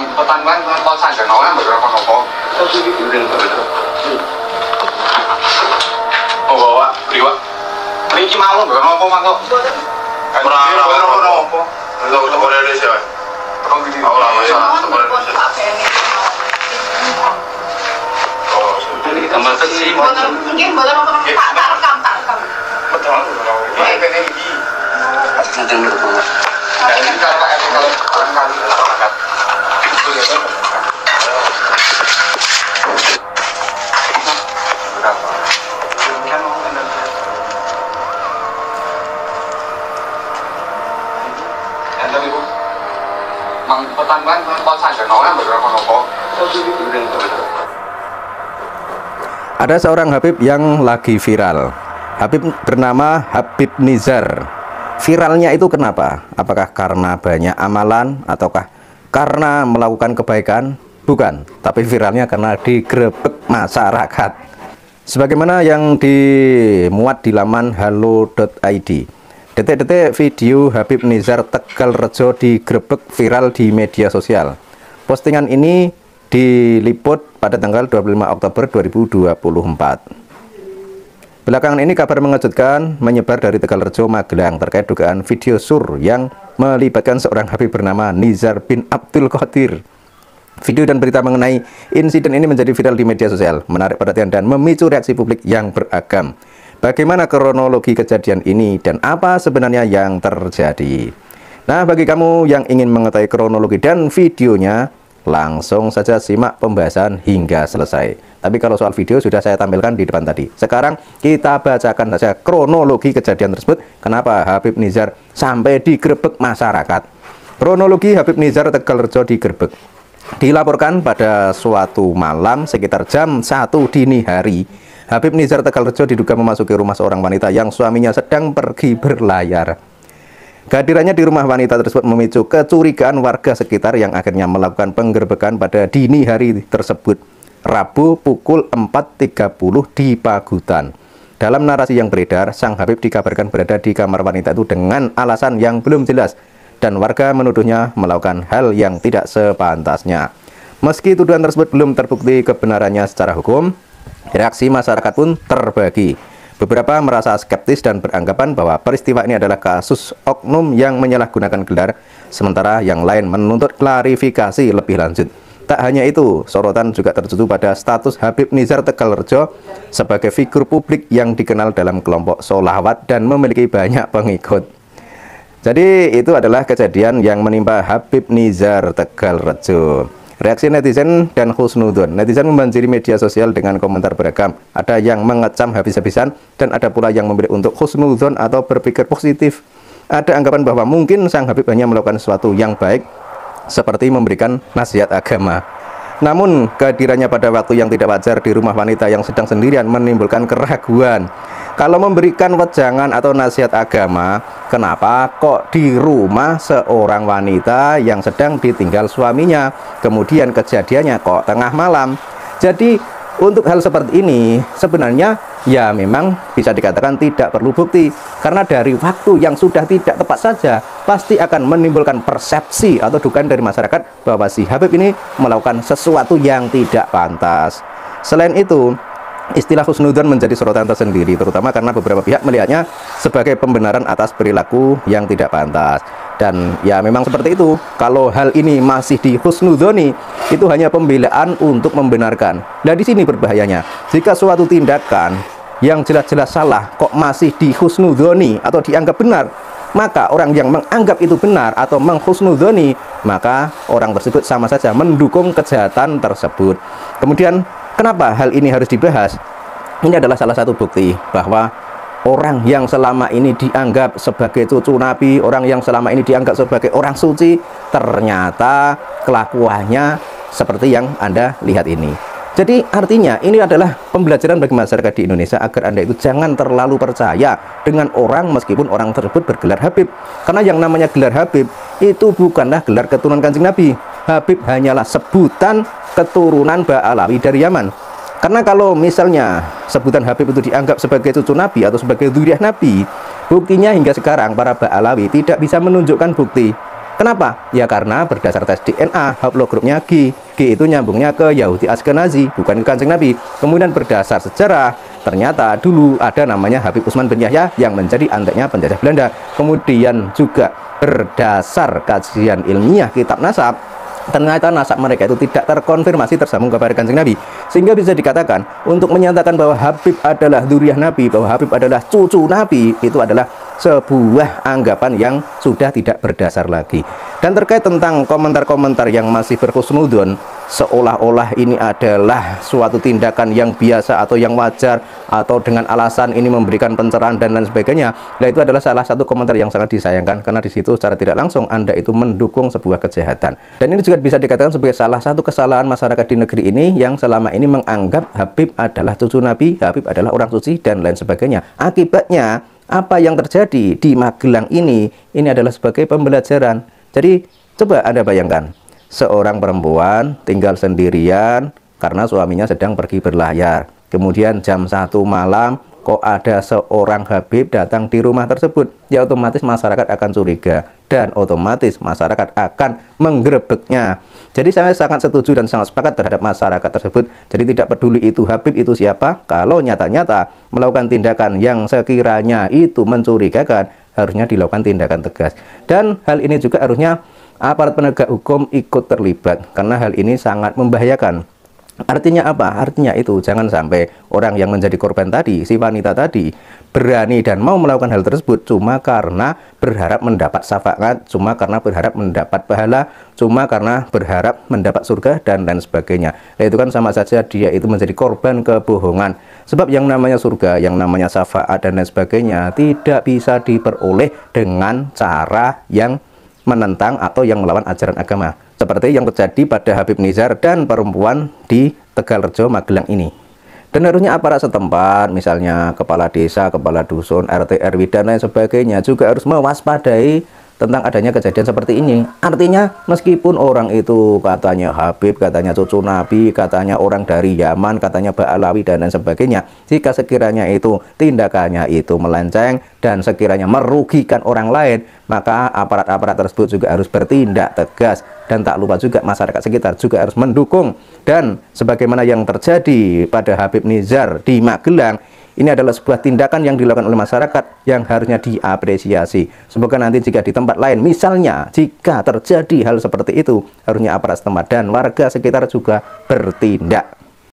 Mang pertanyaan kalau saya nói beberapa nopo. Oh bawa, beli pak. Ini malu beberapa nopo mang kok. Berapa nopo? Lo udah boleh deh sih. Kalau gini, Allah masalah. Oh, jadi tambah sih. Mungkin boleh nopo tak rekam. Betul. Ini ini. Nanti dulu. Jadi kalau kali itu ya berapa? Yang itu mang pertanyaan kalau saya nói beberapa nopo. Ada seorang Habib yang lagi viral. Habib bernama Habib Nizar. Viralnya itu kenapa? Apakah karena banyak amalan ataukah karena melakukan kebaikan? Bukan, tapi viralnya karena digrebek masyarakat. Sebagaimana yang dimuat di laman halo.id. Detik-detik video Habib Nizar Tegalrejo digrebek viral di media sosial. Postingan ini diliput pada tanggal 25 Oktober 2024. Belakangan ini kabar mengejutkan menyebar dari Tegalrejo, Magelang terkait dugaan video sur yang melibatkan seorang Habib bernama Nizar bin Abdul Qadir. Video dan berita mengenai insiden ini menjadi viral di media sosial, menarik perhatian dan memicu reaksi publik yang beragam. Bagaimana kronologi kejadian ini dan apa sebenarnya yang terjadi? Nah, bagi kamu yang ingin mengetahui kronologi dan videonya, langsung saja simak pembahasan hingga selesai. Tapi kalau soal video sudah saya tampilkan di depan tadi. Sekarang kita bacakan saja kronologi kejadian tersebut. Kenapa Habib Nizar sampai digrebek masyarakat? Kronologi Habib Nizar Tegalrejo digrebek. Dilaporkan pada suatu malam sekitar jam 1 dini hari, Habib Nizar Tegalrejo diduga memasuki rumah seorang wanita yang suaminya sedang pergi berlayar. Kehadirannya di rumah wanita tersebut memicu kecurigaan warga sekitar yang akhirnya melakukan penggerbekan pada dini hari tersebut, Rabu pukul 4.30 di Pagutan. Dalam narasi yang beredar, sang Habib dikabarkan berada di kamar wanita itu dengan alasan yang belum jelas, dan warga menuduhnya melakukan hal yang tidak sepantasnya. Meski tuduhan tersebut belum terbukti kebenarannya secara hukum, reaksi masyarakat pun terbagi. Beberapa merasa skeptis dan beranggapan bahwa peristiwa ini adalah kasus oknum yang menyalahgunakan gelar, sementara yang lain menuntut klarifikasi lebih lanjut. Tak hanya itu, sorotan juga tertuju pada status Habib Nizar Tegalrejo sebagai figur publik yang dikenal dalam kelompok sholawat dan memiliki banyak pengikut. Jadi itu adalah kejadian yang menimpa Habib Nizar Tegalrejo. Reaksi netizen dan husnudon. Netizen membanjiri media sosial dengan komentar beragam. Ada yang mengecam habis-habisan dan ada pula yang memilih untuk husnudon atau berpikir positif. Ada anggapan bahwa mungkin sang Habib hanya melakukan sesuatu yang baik, seperti memberikan nasihat agama. Namun kehadirannya pada waktu yang tidak wajar di rumah wanita yang sedang sendirian menimbulkan keraguan. Kalau memberikan wejangan atau nasihat agama, kenapa kok di rumah seorang wanita yang sedang ditinggal suaminya? Kemudian kejadiannya kok tengah malam. Jadi untuk hal seperti ini sebenarnya ya memang bisa dikatakan tidak perlu bukti, karena dari waktu yang sudah tidak tepat saja pasti akan menimbulkan persepsi atau dugaan dari masyarakat bahwa si Habib ini melakukan sesuatu yang tidak pantas. Selain itu, istilah husnudon menjadi sorotan tersendiri, terutama karena beberapa pihak melihatnya sebagai pembenaran atas perilaku yang tidak pantas. Dan ya memang seperti itu, kalau hal ini masih dihusnudoni, itu hanya pembelaan untuk membenarkan. Nah di sini berbahayanya, jika suatu tindakan yang jelas-jelas salah kok masih dihusnudoni atau dianggap benar, maka orang yang menganggap itu benar atau menghusnudoni, maka orang tersebut sama saja mendukung kejahatan tersebut. Kemudian kenapa hal ini harus dibahas? Ini adalah salah satu bukti bahwa orang yang selama ini dianggap sebagai cucu Nabi, orang yang selama ini dianggap sebagai orang suci, ternyata kelakuannya seperti yang Anda lihat ini. Jadi artinya ini adalah pembelajaran bagi masyarakat di Indonesia agar Anda itu jangan terlalu percaya dengan orang meskipun orang tersebut bergelar Habib. Karena yang namanya gelar Habib itu bukanlah gelar keturunan Kanjeng Nabi. Habib hanyalah sebutan keturunan Ba'alawi dari Yaman. Karena kalau misalnya sebutan Habib itu dianggap sebagai cucu Nabi atau sebagai dzurriyyah Nabi, buktinya hingga sekarang para Ba'alawi tidak bisa menunjukkan bukti Kenapa? Ya karena berdasar tes DNA, haplogrupnya G. G itu nyambungnya ke Yahudi Ashkenazi, bukan ke Kanjeng Nabi. Kemudian berdasar sejarah, ternyata dulu ada namanya Habib Utsman bin Yahya yang menjadi anteknya penjajah Belanda. Kemudian juga berdasar kajian ilmiah kitab nasab, ternyata nasab mereka itu tidak terkonfirmasi tersambung kepada Kanjeng Nabi. Sehingga bisa dikatakan untuk menyatakan bahwa Habib adalah dzurriyyah Nabi, bahwa Habib adalah cucu Nabi, itu adalah sebuah anggapan yang sudah tidak berdasar lagi. Dan terkait tentang komentar-komentar yang masih berhusnudzon, seolah-olah ini adalah suatu tindakan yang biasa atau yang wajar, atau dengan alasan ini memberikan pencerahan dan lain sebagainya. Nah, itu adalah salah satu komentar yang sangat disayangkan, karena di situ secara tidak langsung Anda itu mendukung sebuah kejahatan. Dan ini juga bisa dikatakan sebagai salah satu kesalahan masyarakat di negeri ini yang selama ini menganggap Habib adalah cucu Nabi, Habib adalah orang suci dan lain sebagainya. Akibatnya apa yang terjadi di Magelang ini adalah sebagai pembelajaran. Jadi coba Anda bayangkan, seorang perempuan tinggal sendirian karena suaminya sedang pergi berlayar. Kemudian jam 1 malam kok ada seorang Habib datang di rumah tersebut. Ya otomatis masyarakat akan curiga dan otomatis masyarakat akan menggerebeknya. Jadi saya sangat setuju dan sangat sepakat terhadap masyarakat tersebut. Jadi tidak peduli itu Habib itu siapa, kalau nyata-nyata melakukan tindakan yang sekiranya itu mencurigakan, harusnya dilakukan tindakan tegas. Dan hal ini juga harusnya aparat penegak hukum ikut terlibat, karena hal ini sangat membahayakan. Artinya apa? Artinya itu jangan sampai orang yang menjadi korban tadi, si wanita tadi, berani dan mau melakukan hal tersebut cuma karena berharap mendapat syafaat, cuma karena berharap mendapat pahala, cuma karena berharap mendapat surga dan lain sebagainya. Nah, itu kan sama saja dia itu menjadi korban kebohongan. Sebab yang namanya surga, yang namanya syafaat dan lain sebagainya tidak bisa diperoleh dengan cara yang menentang atau yang melawan ajaran agama, seperti yang terjadi pada Habib Nizar dan perempuan di Tegalrejo, Magelang ini. Dan harusnya aparat setempat, misalnya kepala desa, kepala dusun, RT, RW, dan lain sebagainya juga harus mewaspadai tentang adanya kejadian seperti ini. Artinya meskipun orang itu katanya Habib, katanya cucu Nabi, katanya orang dari Yaman, katanya Ba'alawi dan lain sebagainya, jika sekiranya itu tindakannya itu melenceng dan sekiranya merugikan orang lain, maka aparat-aparat tersebut juga harus bertindak tegas. Dan tak lupa juga masyarakat sekitar juga harus mendukung. Dan sebagaimana yang terjadi pada Habib Nizar di Magelang, ini adalah sebuah tindakan yang dilakukan oleh masyarakat yang harusnya diapresiasi. Semoga nanti jika di tempat lain, misalnya jika terjadi hal seperti itu, harusnya aparat setempat dan warga sekitar juga bertindak.